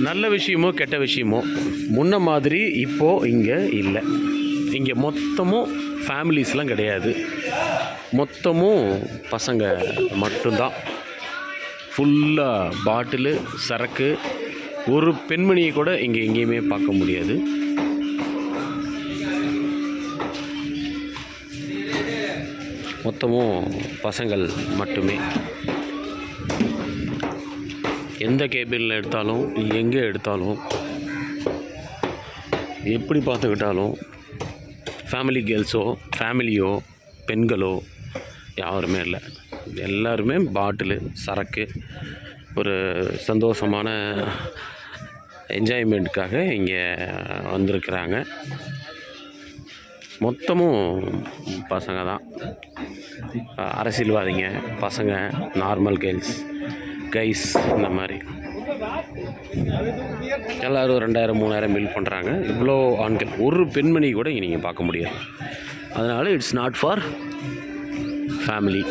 நல்ல விஷயமோ கெட்ட விஷயமோ முன்ன மாதிரி இப்போது இங்கே இல்லை. இங்கே மொத்தமும் ஃபேமிலிஸ்லாம் கிடையாது, மொத்தமும் பசங்க மட்டும்தான். ஃபுல்லாக பாட்டிலு, சரக்கு. ஒரு பெண்மணியை கூட இங்கே எங்கேயுமே பார்க்க முடியாது. மொத்தமும் பசங்கள் மட்டுமே. எந்த கேபினில் எடுத்தாலும், எங்கே எடுத்தாலும், எப்படி பார்த்துக்கிட்டாலும் ஃபேமிலி கேர்ள்ஸோ ஃபேமிலியோ பெண்களோ யாருமே இல்லை. எல்லாருமே பாட்டிலு, சரக்கு, ஒரு சந்தோஷமான என்ஜாய்மெண்ட்டுக்காக இங்கே வந்திருக்கிறாங்க. மொத்தமும் பசங்க தான். அரசியல்வாதிங்க பசங்க, நார்மல் கைஸ் இந்த மாதிரி எல்லோரும் 2000 3000 பில் பண்ணுறாங்க. இவ்வளோ ஆண்கள், ஒரு பெண்மணி கூட இங்கே நீங்கள் பார்க்க முடியாது. அதனால் இட்ஸ் நாட் ஃபார் ஃபேமிலி.